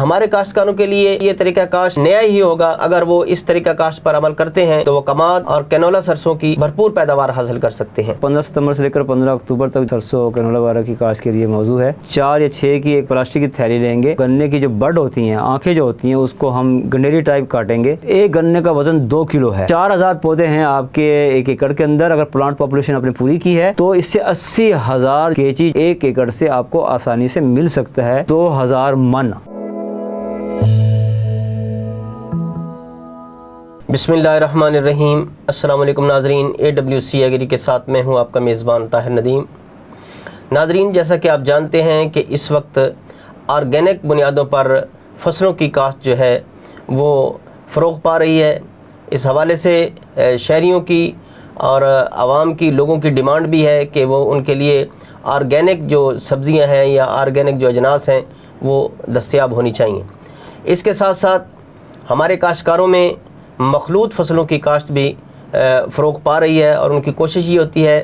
हमारे काश्तकारों के लिए ये तरीका काश्त नया ही होगा। अगर वो इस तरीका काश्त पर अमल करते हैं तो वो कमाद और कैनोला सरसों की भरपूर पैदावार हासिल कर सकते हैं। 15 सितंबर से लेकर 15 अक्टूबर तक सरसों कैनोला वगैरह की काश्त के लिए मौजू है। 4 या 6 की एक प्लास्टिक की थैली लेंगे। गन्ने की जो बड होती हैं, आंखें जो होती हैं, उसको हम गंडेरी टाइप काटेंगे। एक गन्ने का वजन 2 किलो है। 4000 पौधे हैं आपके 1 एकड़ के अंदर। अगर प्लांट पॉपुलेशन आपने पूरी की है तो इससे 80,000 केजी 1 एकड़ से आपको आसानी से मिल सकता है। 2000 मन। बिस्मिल्लाहिर्रहमानिर्रहीम। अस्सलाम वालेकुम नाज़रीन, AWC एग्री के साथ मैं हूँ आपका मेज़बान ताहिर नदीम। नाज़रीन, जैसा कि आप जानते हैं कि इस वक्त ऑर्गेनिक बुनियादों पर फसलों की काश्त जो है वो फ़रोग़ पा रही है। इस हवाले से शहरियों की और आवाम की, लोगों की डिमांड भी है कि वो उनके लिए ऑर्गेनिक जो सब्ज़ियाँ हैं या ऑर्गेनिक जो अजनास हैं वो दस्तयाब होनी चाहिए। इसके साथ साथ हमारे काश्तकारों में मखलूत फसलों की काश्त भी फ़रोग़ पा रही है और उनकी कोशिश ये होती है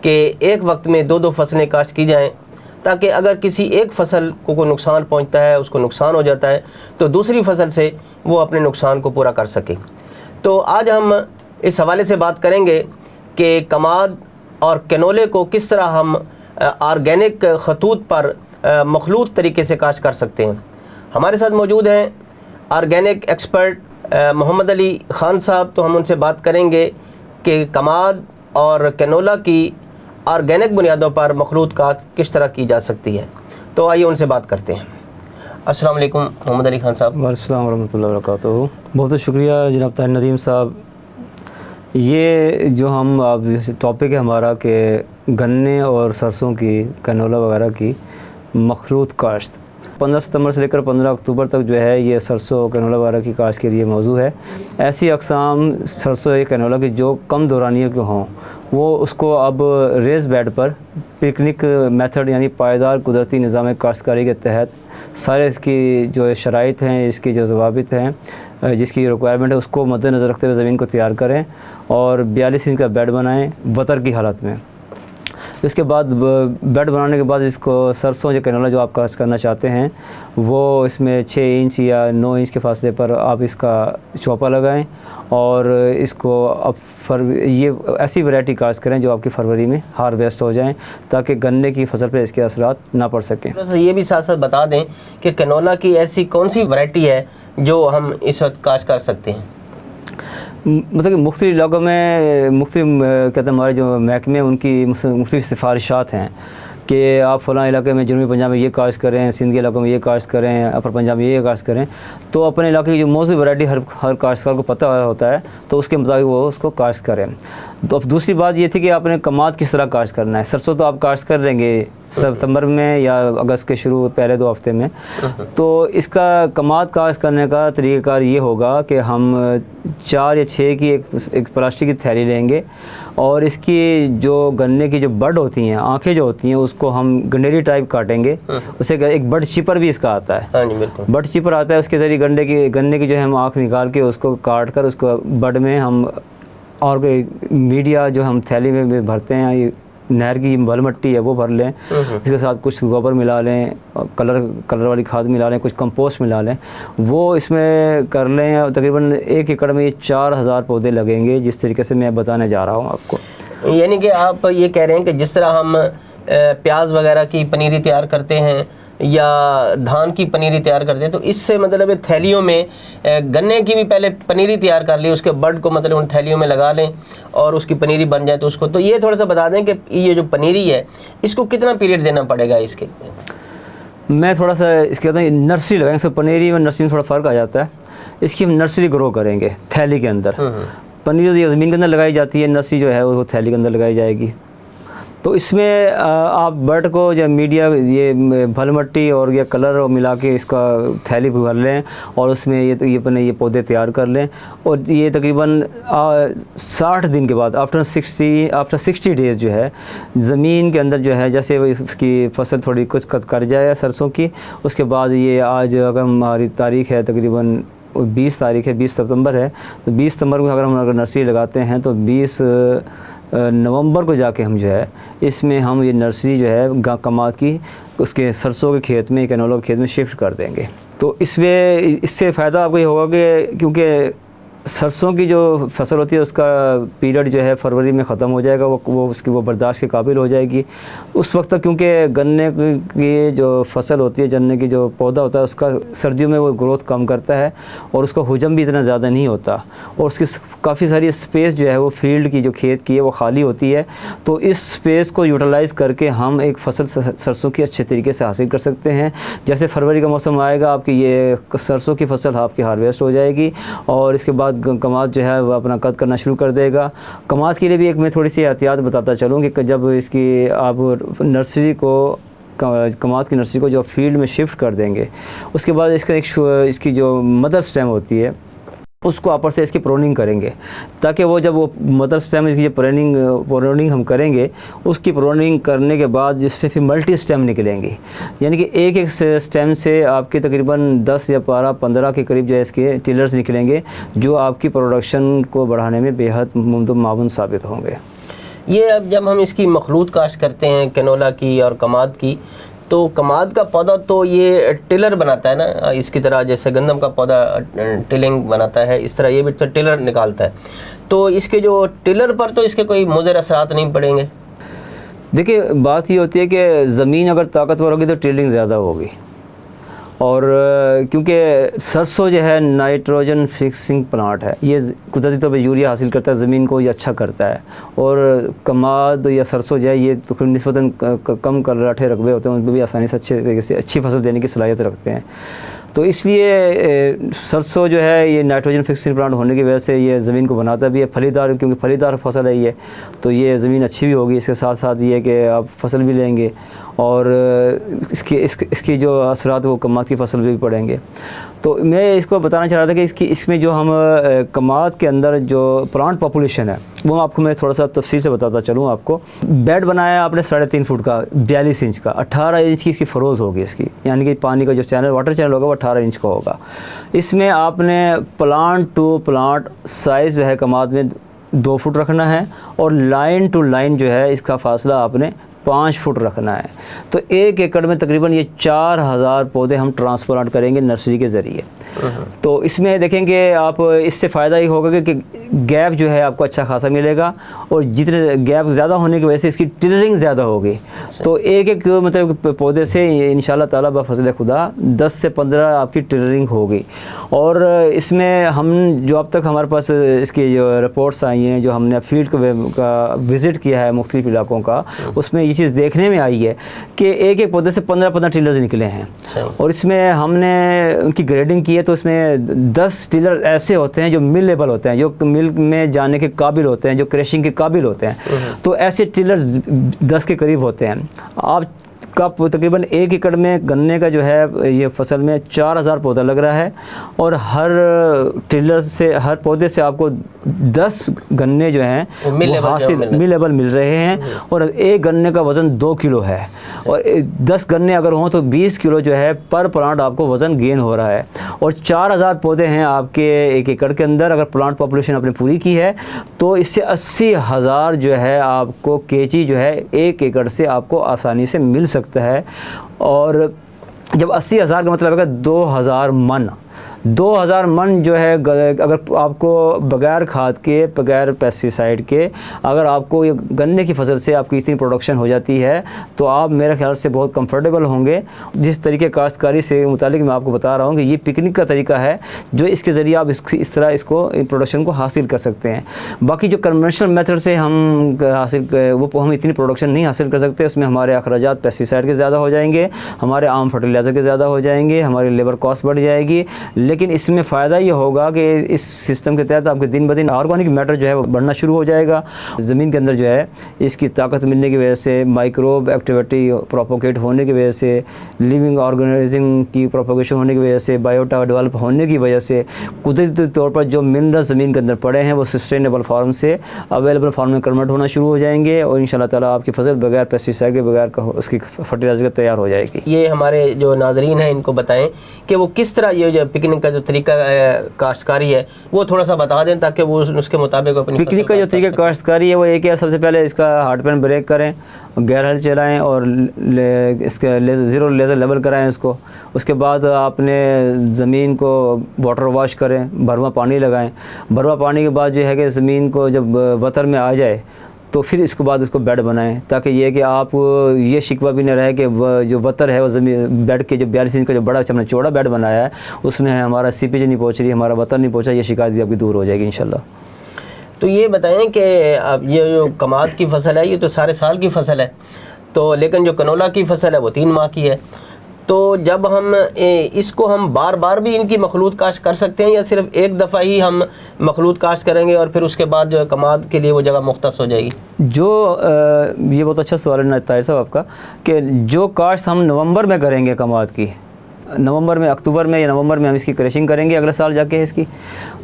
कि एक वक्त में 2-2 फसलें काश्त की जाएं, ताकि अगर किसी एक फसल को कोई नुकसान पहुंचता है, उसको नुकसान हो जाता है, तो दूसरी फसल से वो अपने नुकसान को पूरा कर सके। तो आज हम इस हवाले से बात करेंगे कि कमाद और कैनोले को किस तरह हम ऑर्गेनिक खतूत पर मखलूत तरीके से काश्त कर सकते हैं। हमारे साथ मौजूद हैं ऑर्गेनिक एक्सपर्ट मोहम्मद अली ख़ान साहब। तो हम उनसे बात करेंगे कि कमाद और कैनोला की ऑर्गेनिक बुनियादों पर मखलूत काश्त किस तरह की जा सकती है। तो आइए उनसे बात करते हैं। अस्सलाम वालेकुम मोहम्मद अली ख़ान साहब। अस्सलाम वरहमतुल्लाहि वबरकातुहू। बहुत शुक्रिया जनाब ताहिर नदीम साहब। ये जो हम अब टॉपिक है हमारा कि गन्ने और सरसों की, कैनोला वगैरह की मखलूत काश्त, 15 सितंबर से लेकर 15 अक्टूबर तक जो है ये सरसों कैनोला वगैरह की काश्त के लिए मौजू है। ऐसी अक़साम सरसों या कैनोला की जो कम दौरानियों के हों, वो उसको अब रेज़ बेड पर पिकनिक मेथड यानी पायदार कुदरती निज़ाम काश्तकारी के तहत सारे इसकी जो शराइत हैं, इसकी जो ज़वाबित हैं, जिसकी रिक्वायरमेंट है, उसको मद्देनज़र रखते हुए ज़मीन को तैयार करें और 42 इंच का बेड बनाएं वतर की हालत में। इसके बाद बेड बनाने के बाद इसको सरसों या कैनोला जो आप काश्त करना चाहते हैं वो इसमें 6 इंच या 9 इंच के फासले पर आप इसका चौपा लगाएं और इसको अब ये ऐसी वैरायटी काश्त करें जो आपकी फरवरी में हार्वेस्ट हो जाएं, ताकि गन्ने की फसल पर इसके असरात ना पड़ सकें। ये भी साथ साथ बता दें कि कैनोला की ऐसी कौन सी वैरायटी है जो हम इस वक्त काश्त कर सकते हैं। मतलब कि मुख्तलिफ इलाकों में मुख्तलिफ कहते हैं हमारे जो महकमे उनकी मुख्तलिफ सिफारिशात हैं कि आप फ़लाँ इलाके में जनूबी पंजाब में ये काश्त करें, सिंध के इलाकों में ये काश्त करें, अपर पंजाब में ये काश्त करें। तो अपने इलाके की जो मौजूद वैरायटी हर काश्तकार को पता होता है, तो उसके मुताबिक वो उसको काश्त करें। तो अब दूसरी बात ये थी कि आपने कमाद किस तरह काश्त करना है। सरसों तो आप काश्त कर लेंगे सितंबर में या अगस्त के शुरू पहले 2 हफ्ते में। तो इसका कमाद काश्त करने का तरीक़ाकार ये होगा कि हम 4 या 6 की एक प्लास्टिक की थैली लेंगे और इसकी जो गन्ने की जो बड होती हैं, आंखें जो होती हैं, उसको हम गंडेरी टाइप काटेंगे। उसे एक बड चिपर भी इसका आता है। हाँ जी, बिल्कुल। बड चिपर आता है, उसके ज़रिए गन्ने की जो है हम आँख निकाल के उसको काट कर उसको बड में हम और मीडिया जो हम थैली में भरते हैं, ये नहर की बल मिट्टी है वो भर लें। इसके साथ कुछ गोबर मिला लें, कलर वाली खाद मिला लें, कुछ कंपोस्ट मिला लें, वो इसमें कर लें। तकरीबन 1 एकड़ में ये 4000 पौधे लगेंगे, जिस तरीके से मैं बताने जा रहा हूँ आपको। यानी कि आप ये कह रहे हैं कि जिस तरह हम प्याज वगैरह की पनीरी तैयार करते हैं या धान की पनीरी तैयार करते हैं, तो इससे मतलब थैलियों में गन्ने की भी पहले पनीरी तैयार कर ली, उसके बड को मतलब उन थैलियों में लगा लें और उसकी पनीरी बन जाए तो उसको। तो ये थोड़ा सा बता दें कि ये जो पनीरी है इसको कितना पीरियड देना पड़ेगा इसके। मैं थोड़ा सा इसके कहता हूँ नर्सरी लगाएंगे। सब पनीरी और नर्सरी में थोड़ा फ़र्क आ जाता है। इसकी हम नर्सरी ग्रो करेंगे थैली के अंदर। पनीरी तो ज़मीन के अंदर लगाई जाती है, नर्सरी जो है वो थैली के अंदर लगाई जाएगी। तो इसमें आप बड को जो मीडिया ये भल मिट्टी और ये कलर मिला के इसका थैली भर लें और उसमें ये पौधे तैयार कर लें। और ये तकरीबन 60 दिन के बाद आफ्टर 60 डेज़ जो है ज़मीन के अंदर जो है, जैसे उसकी फसल थोड़ी कुछ कर जाए सरसों की, उसके बाद ये आज अगर हमारी तारीख़ है तकरीबन 20 तारीख़ है, 20 सितंबर है, तो 20 सितंबर को अगर नर्सरी लगाते हैं तो 20 नवंबर को जाके हम जो है इसमें हम ये नर्सरी जो है कमाद की उसके सरसों के खेत में, कैनोला के खेत में शिफ्ट कर देंगे। तो इससे फ़ायदा आपको ये होगा कि क्योंकि सरसों की जो फसल होती है उसका पीरियड जो है फरवरी में ख़त्म हो जाएगा, वो बर्दाश्त के काबिल हो जाएगी उस वक्त तक, क्योंकि गन्ने की जो फसल होती है, गन्ने की जो पौधा होता है उसका सर्दियों में वो ग्रोथ कम करता है और उसका हुजम भी इतना ज़्यादा नहीं होता और उसकी काफ़ी सारी स्पेस जो है वो फील्ड की जो खेत की है वो खाली होती है। तो इस स्पेस को यूटिलाइज़ करके हम एक फसल सरसों की अच्छे तरीके से हासिल कर सकते हैं। जैसे फरवरी का मौसम आएगा आपकी ये सरसों की फसल आपकी हार्वेस्ट हो जाएगी और इसके बाद कमाद जो है वो अपना कद करना शुरू कर देगा। कमाद के लिए भी एक मैं थोड़ी सी एहतियात बताता चलूँ कि जब इसकी आप नर्सरी को कमाद की नर्सरी को जब फील्ड में शिफ्ट कर देंगे उसके बाद इसकी जो मदर स्टेम होती है उसको ऊपर से इसकी प्रोनिंग करेंगे, ताकि वो जब वो मदर स्टेम इसकी जो प्रोनिंग हम करेंगे उसकी प्रोनिंग करने के बाद जिसपे फिर मल्टी स्टेम निकलेंगी, यानी कि एक एक स्टेम से आपके तकरीबन 10 या 12-15 के करीब जो है इसके टिलर्स निकलेंगे जो आपकी प्रोडक्शन को बढ़ाने में बेहद मावन साबित होंगे। ये अब जब हम इसकी मखलूत काश्त करते हैं कैनोला की और कमाद की, तो कमाद का पौधा तो ये टिलर बनाता है ना, इसकी तरह जैसे गंदम का पौधा टिलिंग बनाता है, इस तरह ये भी तो टिलर निकालता है। तो इसके जो टिलर पर तो इसके कोई मुज़र असरात नहीं पड़ेंगे? देखिए बात ये होती है कि ज़मीन अगर ताकतवर होगी तो टिलिंग ज़्यादा होगी और क्योंकि सरसों जो है नाइट्रोजन फिक्सिंग प्लांट है, ये कुदरती तौर पर यूरिया हासिल करता है, ज़मीन को ये अच्छा करता है और कमाद या सरसों जो है ये तो निस्बतन कम कराठे रकबे होते हैं, उनमें भी आसानी से अच्छे तरीके से अच्छी फसल देने की सलाहियत रखते हैं। तो इसलिए सरसों जो है ये नाइट्रोजन फिक्सिंग प्लांट होने की वजह से ये ज़मीन को बनाता भी है फलीदार, क्योंकि फलीदार फसल है ये, तो ये ज़मीन अच्छी भी होगी। इसके साथ साथ ये कि आप फसल भी लेंगे और इसकी जो असरात वो कमाद की फसल भी पड़ेंगे। तो मैं इसको बताना चाह रहा था कि इसमें जो हम कमाद के अंदर जो प्लांट पॉपुलेशन है वो आपको मैं थोड़ा सा तफसील से बताता चलूँ। आपको बेड बनाया आपने 3.5 फुट का 42 इंच का, 18 इंच की इसकी फरोज़ होगी इसकी, यानी कि पानी का जो चैनल वाटर चैनल होगा वो 18 इंच का होगा। इसमें आपने प्लांट टू प्लांट साइज़ जो है कमाद में 2 फुट रखना है और लाइन टू लाइन जो है इसका फासला आपने 5 फुट रखना है। तो 1 एकड़ में तकरीबन ये 4000 पौधे हम ट्रांसप्लांट करेंगे नर्सरी के ज़रिए। तो इसमें देखेंगे आप, इससे फ़ायदा ये होगा कि गैप जो है आपको अच्छा खासा मिलेगा और जितने गैप ज़्यादा होने की वजह से इसकी टिलरिंग ज़्यादा होगी। तो एक मतलब पौधे से इंशाल्लाह ताला बफज़ल खुदा 10 से 15 आपकी टिलरिंग होगी। और इसमें हम जो अब तक हमारे पास इसकी जो रिपोर्ट्स आई हैं, जो हमने फील्ड का विज़िट किया है मुख्तलिफ इलाकों का, उसमें ये चीज़ देखने में आई है कि एक एक पौधे से 15-15 टिलर्स निकले हैं। और इसमें हमने उनकी ग्रेडिंग की है, तो इसमें 10 टिलर ऐसे होते हैं जो मिलेबल होते हैं, जो मिल में जाने के काबिल होते हैं, जो क्रशिंग के काबिल होते हैं। तो ऐसे टिलर्स 10 के करीब होते हैं। आप का तकरीबन 1 एकड़ में गन्ने का जो है ये फसल में 4000 पौधा लग रहा है और हर टिलर से, हर पौधे से आपको 10 गन्ने जो हैं वो हासिल मिलेबल मिल रहे हैं और एक गन्ने का वज़न 2 किलो है और 10 गन्ने अगर हों तो 20 किलो जो है पर प्लांट आपको वज़न गेन हो रहा है। और 4000 पौधे हैं आपके 1 एकड़ के अंदर। अगर प्लांट पॉपुलेशन आपने पूरी की है तो इससे 80,000 जो है आपको केजी जो है 1 एकड़ से आपको आसानी से मिल सकता है। और जब 80,000 का मतलब है 2000 मन जो है, अगर आपको बगैर खाद के, बगैर पेस्टिसाइड के अगर आपको ये गन्ने की फसल से आपकी इतनी प्रोडक्शन हो जाती है तो आप मेरे ख्याल से बहुत कंफर्टेबल होंगे। जिस तरीके काश्तकारी से मुतालिक मैं आपको बता रहा हूँ कि ये पिकनिक का तरीका है जो इसके ज़रिए आप इस तरह इसको प्रोडक्शन को हासिल कर सकते हैं। बाकी जो कन्वेंशनल मेथड से हम हम इतनी प्रोडक्शन नहीं हासिल कर सकते। उसमें हमारे अखराजात पेस्टिसाइड के ज़्यादा हो जाएंगे, हमारे आम फर्टिलाइज़र के ज़्यादा हो जाएंगे, हमारी लेबर कॉस्ट बढ़ जाएगी। लेकिन इसमें फ़ायदा ये होगा कि इस सिस्टम के तहत आपके दिन ब दिन ऑर्गेनिक मैटर जो है वो बढ़ना शुरू हो जाएगा। ज़मीन के अंदर जो है इसकी ताकत मिलने की वजह से, माइक्रोब एक्टिविटी प्रोपोगेट होने की वजह से, लिविंग ऑर्गेनिज्म की प्रोपोगेशन होने की वजह से, बायोटा डेवलप होने की वजह से कुदरती तौर पर जो मिनरल ज़मीन के अंदर पड़े हैं वो सस्टेनेबल फार्म से अवेलेबल फार्म में कन्वर्ट होना शुरू हो जाएंगे और इंशाल्लाह ताला आपकी फसल बगैर पेस्टिसाइड के, बगैर उसकी फर्टिलाइज़र तैयार हो जाएगी। ये हमारे जो नाज़रीन हैं इनको बताएँ कि वो किस तरह ये जो पिकनिक पिकनिक का जो तरीका काश्तकारी है वो थोड़ा सा बता दें, ताकि वो उसके मुताबिक अपनी पिकनिक का जो तरीका काश्तकारी है वो एक है, सबसे पहले इसका हार्ड पैन ब्रेक करें, गैर हल चलाएँ और इसका ज़ीरो लेज़र लेवल कराएँ इसको। उसके बाद आपने ज़मीन को वाटर वॉश करें, भरवा पानी लगाएं। भरवा पानी के बाद जो है कि ज़मीन को जब बतर में आ जाए तो फिर इसके बाद उसको बेड बनाएं, ताकि ये कि आप ये शिकवा भी न रहे कि जो बतर है वो ज़मीन बेड के जो 42 इंच का जो बड़ा हमने चौड़ा बेड बनाया है उसमें हमारा सीपेज नहीं पहुँच रही, हमारा बतर नहीं पहुँचा, ये शिकायत भी आपकी दूर हो जाएगी इंशाल्लाह। तो ये बताएं कि अब ये जो कमाद की फ़सल है ये तो सारे साल की फ़सल है, तो लेकिन जो कनोला की फ़सल है वो 3 माह की है। तो जब हम इसको हम बार बार भी इनकी मखलूत काश्त कर सकते हैं, या सिर्फ एक दफ़ा ही हम मखलूत काश्त करेंगे और फिर उसके बाद जो है कमाद के लिए वो जगह मुख्तस हो जाएगी? ये बहुत अच्छा सवाल है ताहिर साहब आपका, कि जो काश्त हम नवंबर में करेंगे कमाद की, नवंबर में, अक्टूबर में या नवंबर में हम इसकी क्रशिंग करेंगे अगले साल जाके इसकी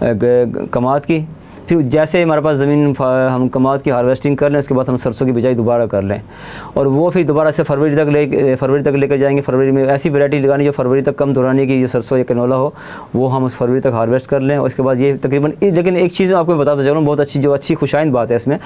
कमाद की। फिर जैसे हमारे पास ज़मीन हम कमाद की हार्वेस्टिंग कर लें, उसके बाद हम सरसों की बिजाई दोबारा कर लें और वो फिर दोबारा से फरवरी तक लेकर जाएंगे। फरवरी में ऐसी वैरायटी लगानी जो फरवरी तक कम दौरानी की जो सरसों या कनोला हो, वो हम उस फरवरी तक हार्वेस्ट कर लें। उसके बाद ये तकरीबन, लेकिन एक चीज़ आपको बताता चलूँ, बहुत अच्छी खुशाइंद बात है इसमें,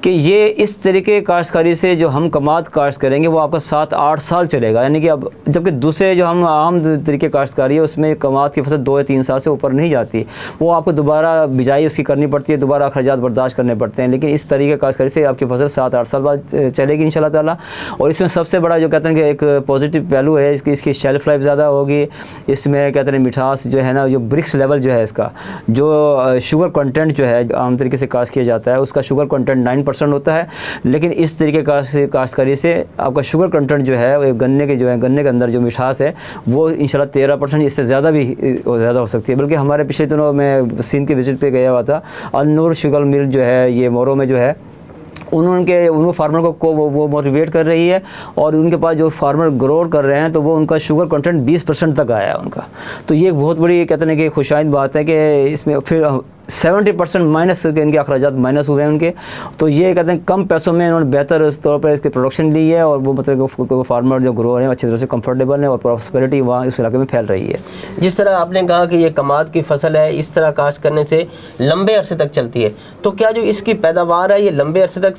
कि ये इस तरीके काश्तकारी से जो हम कमाद काश्त करेंगे वो आपका 7-8 साल चलेगा। यानी कि अब जबकि दूसरे जो हम आम तरीके काश्तकारी है उसमें कमाद की फसल 2 या 3 साल से ऊपर नहीं जाती, वो आपको दोबारा बिजाई उसकी करनी पड़ती है, दोबारा अखराजात बर्दाश्त करने पड़ते हैं। लेकिन इस तरीके काश्तकारी से आपकी फसल 7-8 साल बाद चलेगी इंशाल्लाह ताला। और इसमें सबसे बड़ा जो कहते हैं कि एक पॉजिटिव पहलू है इसकी शेल्फ लाइफ ज़्यादा होगी। इसमें कहते हैं मिठास जो है ना, जो ब्रिक्स लेवल जो है इसका, जो शुगर कंटेंट जो है आम तरीके से काश्त किया जाता है उसका शुगर कंटेंट 9% होता है, लेकिन इस तरीके काश्तकारी से आपका शुगर कंटेंट जो है गन्ने के अंदर जो मिठास है वो इंशाल्लाह 13%, इससे ज़्यादा हो सकती है। बल्कि हमारे पिछले दिनों में सिंध की विजिट पे गया हुआ था, अनूर शुगर मिल जो है ये मोरो में जो है, उन फार्मर को वो मोटिवेट कर रही है और उनके पास जो फार्मर ग्रोर कर रहे हैं तो वो उनका शुगर कंटेंट 20% तक आया है उनका। तो ये बहुत बड़ी कहते हैं कि खुशाइंद बात है कि इसमें फिर 70% माइनस इनके अखराजात माइनस हुए हैं उनके। तो ये कहते हैं कम पैसों में इन्होंने बेहतर तौर पर इसकी प्रोडक्शन ली है और वो मतलब फार्मर जो ग्रो हैं अच्छी तरह से कंफर्टेबल है और प्रॉस्पेरिटी वहाँ इस इलाके में फैल रही है। जिस तरह आपने कहा कि ये कमाद की फसल है, इस तरह काश्त करने से लंबे अरसे तक चलती है, तो क्या जो इसकी पैदावार है ये लंबे अरसे तक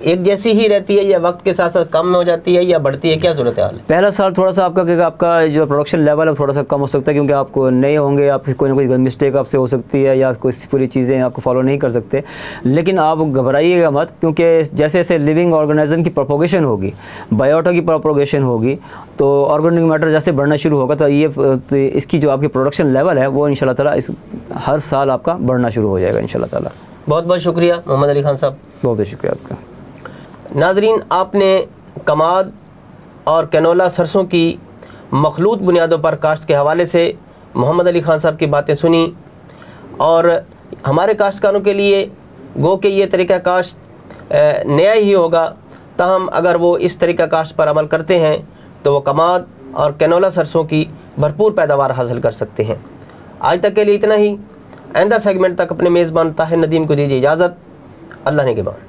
एक जैसी ही रहती है या वक्त के साथ साथ कम हो जाती है या बढ़ती है, क्या सूरत हाल है? पहला साल थोड़ा सा आपका जो प्रोडक्शन लेवल है थोड़ा सा कम हो सकता है, क्योंकि आपको नए होंगे, आप कोई ना कोई मिस्टेक आपसे हो सकती है या कोई पूरी चीज़ें आपको फॉलो नहीं कर सकते। लेकिन आप घबराइएगा मत, क्योंकि जैसे जैसे लिविंग ऑर्गेनिज्म की प्रोपोगेशन होगी, बायोटा की प्रोपोगेशन होगी, तो ऑर्गेनिक मैटर जैसे बढ़ना शुरू होगा तो ये इसकी जो आपकी प्रोडक्शन लेवल है वो इंशाल्लाह ताला हर साल आपका बढ़ना शुरू हो जाएगा इंशाल्लाह ताला। बहुत बहुत शुक्रिया मोहम्मद अली खान साहब। बहुत बहुत शुक्रिया आपका। नाजरीन, आपने कमाद और कैनोला सरसों की मखलूत बुनियादों पर काश्त के हवाले से मोहम्मद अली खान साहब की बातें सुनी और हमारे काश्तकारों के लिए गो के ये तरीक़ा काश्त नया ही होगा, ताहम अगर वो इस तरीक़ा काश्त पर अमल करते हैं तो वो कमाद और कैनोला सरसों की भरपूर पैदावार हासिल कर सकते हैं। आज तक के लिए इतना ही। आइंदा सेगमेंट तक अपने मेज़बान ताहिर नदीम को दीजिए इजाज़त। अल्लाह ने के बाद।